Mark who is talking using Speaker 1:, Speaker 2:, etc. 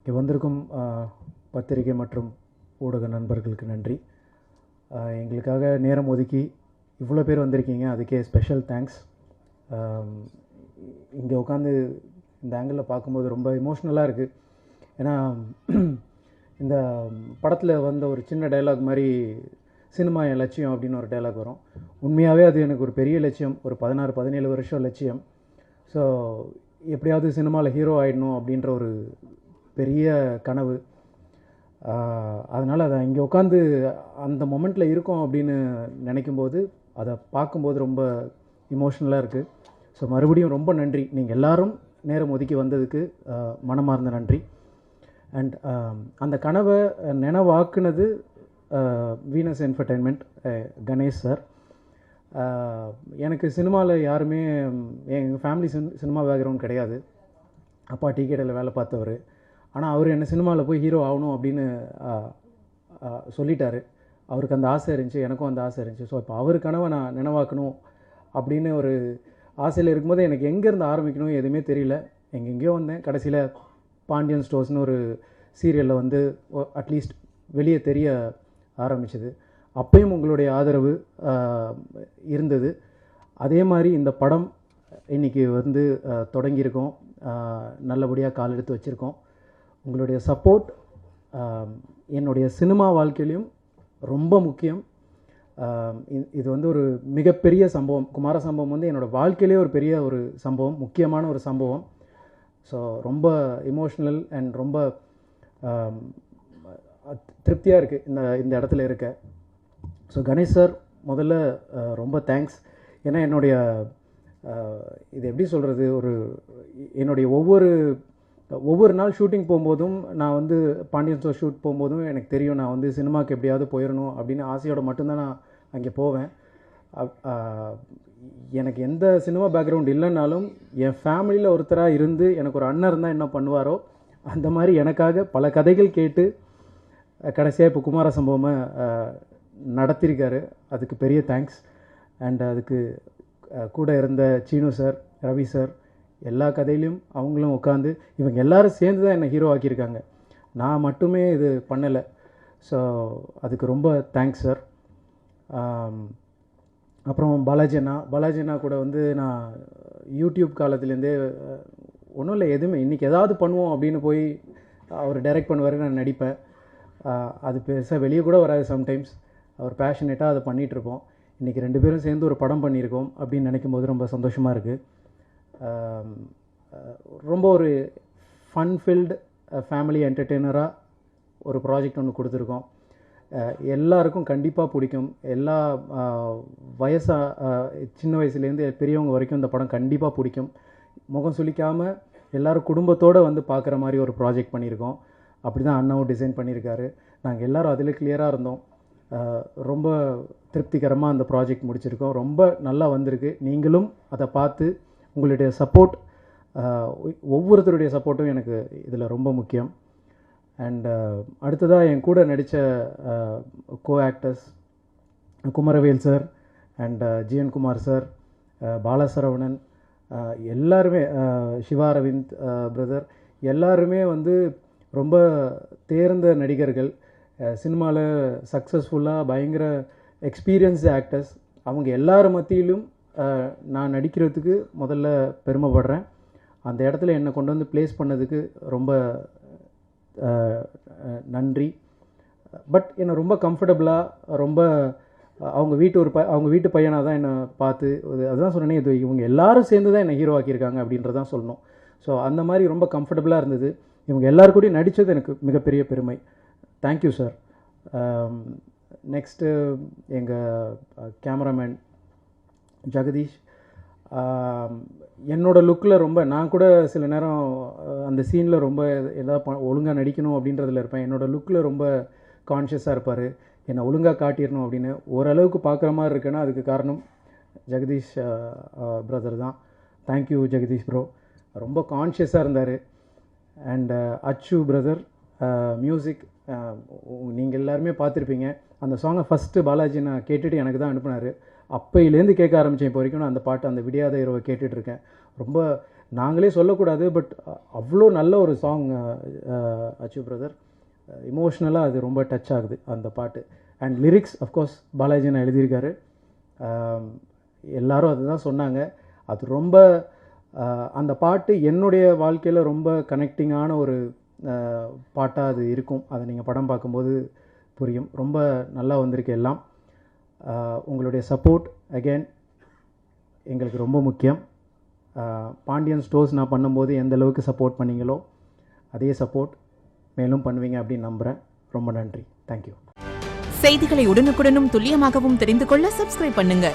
Speaker 1: இங்கே வந்திருக்கும் பத்திரிகை மற்றும் ஊடக நண்பர்களுக்கு நன்றி. எங்களுக்காக நேரம் ஒதுக்கி இவ்வளோ பேர் வந்திருக்கீங்க, அதுக்கே ஸ்பெஷல் தேங்க்ஸ். இங்கே உட்காந்து இந்த ஆங்கிளில் பார்க்கும்போது ரொம்ப இமோஷ்னலாக இருக்குது. ஏன்னா இந்த படத்தில் வந்த ஒரு சின்ன டைலாக் மாதிரி சினிமா என் லட்சியம் அப்படின்னு ஒரு டைலாக் வரும். உண்மையாகவே அது எனக்கு ஒரு பெரிய லட்சியம், ஒரு 16-17 வருஷம் லட்சியம். ஸோ எப்படியாவது சினிமாவில் ஹீரோ ஆகிடணும் அப்படின்ற ஒரு பெரிய கனவு. அதனால் அதை இங்கே உட்காந்து அந்த மொமெண்ட்டில் இருக்கோம் அப்படின்னு நினைக்கும்போது, அதை பார்க்கும்போது ரொம்ப இமோஷ்னலாக இருக்குது. ஸோ மறுபடியும் ரொம்ப நன்றி, நீங்கள் எல்லோரும் நேரம் ஒதுக்கி வந்ததுக்கு மனமார்ந்த நன்றி. அண்ட் அந்த கனவை நினைவாக்குனது வீனஸ் என்டர்டெயின்மெண்ட், கணேஷ் சார். எனக்கு சினிமாவில் யாருமே, எங்கள் ஃபேமிலி சினிமா பேக்ரவுண்ட் கிடையாது. அப்பா டீ கடையில் வேலை பார்த்தவர். ஆனால் அவர் என்ன சினிமாவில் போய் ஹீரோ ஆகணும் அப்படின்னு சொல்லிட்டார். அவருக்கு அந்த ஆசை இருந்துச்சு, எனக்கும் அந்த ஆசை இருந்துச்சு. ஸோ இப்போ அவர் கனவை நான் நினைவாக்கணும் அப்படின்னு ஒரு ஆசையில் இருக்கும்போது எனக்கு எங்கேருந்து ஆரம்பிக்கணும் எதுவுமே தெரியல. எங்கெங்கேயோ வந்தேன். கடைசியில் பாண்டியன் ஸ்டோர்ஸ்னு ஒரு சீரியலில் வந்து அட்லீஸ்ட் வெளியே தெரிய ஆரம்பிச்சது. அப்பயும் உங்களுடைய ஆதரவு இருந்தது. அதே மாதிரி இந்த படம் இன்றைக்கி வந்து தொடங்கியிருக்கோம், நல்லபடியாக கால் எடுத்து வச்சுருக்கோம். உங்களுடைய சப்போர்ட் என்னுடைய சினிமா வாழ்க்கையிலையும் ரொம்ப முக்கியம். இது வந்து ஒரு மிகப்பெரிய சம்பவம். குமார சம்பவம் வந்து என்னோடய வாழ்க்கையிலே ஒரு பெரிய ஒரு சம்பவம், முக்கியமான ஒரு சம்பவம். ஸோ ரொம்ப இமோஷ்னல் அண்ட் ரொம்ப திருப்தியாக இருக்குது இந்த இடத்துல இருக்க. ஸோ கணேஷ் சார் முதல்ல ரொம்ப தேங்க்ஸ். ஏன்னா என்னுடைய இது எப்படி சொல்கிறது, என்னுடைய ஒவ்வொரு நாள் ஷூட்டிங் போகும்போதும், நான் வந்து பாண்டியன் ஸ்டோர் ஷூட் போகும்போதும் எனக்கு தெரியும் நான் வந்து சினிமாவுக்கு எப்படியாவது போயிடணும் அப்படின்னு ஆசையோடு மட்டும்தான் நான் அங்கே போவேன். எனக்கு எந்த சினிமா பேக்ரவுண்ட் இல்லைன்னாலும் என் ஃபேமிலியில் ஒருத்தராக இருந்து எனக்கு ஒரு அண்ணன் இருந்தால் என்ன பண்ணுவாரோ அந்த மாதிரி எனக்காக பல கதைகள் கேட்டு கடைசியாக இப்போ குமார சம்பவமை நடத்தியிருக்காரு. அதுக்கு பெரிய தேங்க்ஸ். அண்ட் அதுக்கு கூட இருந்த சீனு சார், ரவி சார், எல்லா கதையிலையும் அவங்களும் உட்காந்து இவங்க எல்லோரும் சேர்ந்து தான் என்னை ஹீரோ ஆக்கியிருக்காங்க. நான் மட்டுமே இது பண்ணலை. ஸோ அதுக்கு ரொம்ப தேங்க்ஸ் சார். அப்புறம் பாலாஜி அண்ணா கூட வந்து நான் யூடியூப் காலத்துலேருந்தே ஒன்றும் இல்லை, எதுவுமே இன்றைக்கி ஏதாவது பண்ணுவோம் அப்படின்னு போய் அவர் டைரக்ட் பண்ணுவார், நான் நடிப்பேன். அது பெருசாக வெளியே கூட வராது சம்டைம்ஸ். அவர் பேஷனேட்டாக அதை பண்ணிகிட்ருப்போம். இன்றைக்கி 2 பேரும் சேர்ந்து ஒரு படம் பண்ணியிருக்கோம் அப்படின்னு நினைக்கும் போது ரொம்ப சந்தோஷமாக இருக்குது. ரொம்ப ஒரு ஃபன் ஃபில்டு ஃபேமிலி என்டர்டெய்னராக ஒரு ப்ராஜெக்ட் ஒன்று கொடுத்துருக்கோம். எல்லாருக்கும் கண்டிப்பாக பிடிக்கும். எல்லா சின்ன வயசுலேருந்து பெரியவங்க வரைக்கும் இந்த படம் கண்டிப்பாக பிடிக்கும். முகம் சுளிக்காமல் எல்லோரும் குடும்பத்தோடு வந்து பார்க்குற மாதிரி ஒரு ப்ராஜெக்ட் பண்ணியிருக்கோம். அப்படி தான் அண்ணாவும் டிசைன் பண்ணியிருக்காரு. நாங்கள் எல்லோரும் அதில் கிளியராக இருந்தோம். ரொம்ப திருப்திகரமாக அந்த ப்ராஜெக்ட் முடிச்சிருக்கோம். ரொம்ப நல்லா வந்திருக்கு. நீங்களும் அதை பார்த்து உங்களுடைய சப்போர்ட், ஒவ்வொருத்தருடைய சப்போர்ட்டும் எனக்கு இதில் ரொம்ப முக்கியம். அண்ட் அடுத்ததாக என் கூட நடித்த co actors Kumaravel sir and GN Kumar sir, Balasaravanan, எல்லாருமே, சிவா அரவிந்த் பிரதர், எல்லாருமே வந்து ரொம்ப தேர்ந்த நடிகர்கள். சினிமாவில் சக்ஸஸ்ஃபுல்லாக பயங்கர எக்ஸ்பீரியன்ஸ்டு ஆக்டர்ஸ். அவங்க எல்லார் மத்தியிலும் நான் நடிக்கிறதுக்கு முதல்ல பெருமைப்படுறேன். அந்த இடத்துல என்னை கொண்டு வந்து ப்ளேஸ் பண்ணதுக்கு ரொம்ப நன்றி. பட் என்னை ரொம்ப கம்ஃபர்டபுளாக, ரொம்ப அவங்க வீட்டு பையனாக தான் என்னை பார்த்து, அதுதான் சொன்னேனே, இது இவங்க எல்லோரும் சேர்ந்து தான் என்னை ஹீரோ ஆக்கியிருக்காங்க அப்படின்றதான் சொல்லணும். ஸோ அந்த மாதிரி ரொம்ப கம்ஃபர்டபுளாக இருந்தது. இவங்க எல்லாருக்கூடையும் நடித்தது எனக்கு மிகப்பெரிய பெருமை. Thank you sir. நெக்ஸ்ட்டு எங்கள் கேமராமேன் ஜெகதீஷ். என்னோடய லுக்கில் ரொம்ப, நான் கூட சில நேரம் அந்த சீனில் ரொம்ப எதாவது ஒழுங்காக நடிக்கணும் அப்படின்றதில் இருப்பேன். என்னோடய லுக்கில் ரொம்ப கான்ஷியஸாக இருப்பார். என்னை ஒழுங்காக காட்டிடணும் அப்படின்னு. ஓரளவுக்கு பார்க்குற மாதிரி இருக்குன்னா அதுக்கு காரணம் ஜெகதீஷ் பிரதர் தான். Thank you Jagadish bro. ரொம்ப கான்ஷியஸாக இருந்தார். அண்ட் அச்சு பிரதர், மியூசிக் நீங்கள் எல்லாருமே பார்த்துருப்பீங்க. அந்த சாங்கை ஃபஸ்ட்டு பாலாஜி நான் கேட்டுட்டு எனக்கு தான் அனுப்புனார். அப்பையிலேருந்து கேட்க ஆரம்பித்தேன். இப்போ வரைக்கும் நான் அந்த பாட்டு, அந்த விடியாத இரவை கேட்டுட்ருக்கேன். ரொம்ப நாங்களே சொல்லக்கூடாது, பட் அவ்வளோ நல்ல ஒரு சாங் அச்சு பிரதர். இமோஷ்னலாக அது ரொம்ப டச் ஆகுது அந்த பாட்டு. அண்ட் லிரிக்ஸ் அஃப்கோர்ஸ் பாலாஜி நான் எழுதியிருக்காரு. எல்லாரும் அதுதான் சொன்னாங்க. அது ரொம்ப அந்த பாட்டு என்னுடைய வாழ்க்கையில் ரொம்ப கனெக்டிங்கான ஒரு பாட்டாக அது இருக்கும். அதை நீங்கள் படம் பார்க்கும்போது புரியும். ரொம்ப நல்லா வந்திருக்கு எல்லாம். உங்களுடைய சப்போர்ட் அகெயின் எங்களுக்கு ரொம்ப முக்கியம். பாண்டியன் ஸ்டோர்ஸ் நான் பண்ணும்போது எந்த அளவுக்கு சப்போர்ட் பண்ணீங்களோ அதே சப்போர்ட் மேலும் பண்ணுவீங்க அப்படின்னு நம்புகிறேன். ரொம்ப நன்றி. தேங்க்யூ.
Speaker 2: செய்திகளை உடனுக்குடனும் துல்லியமாகவும் தெரிந்து கொள்ள சப்ஸ்கிரைப் பண்ணுங்க.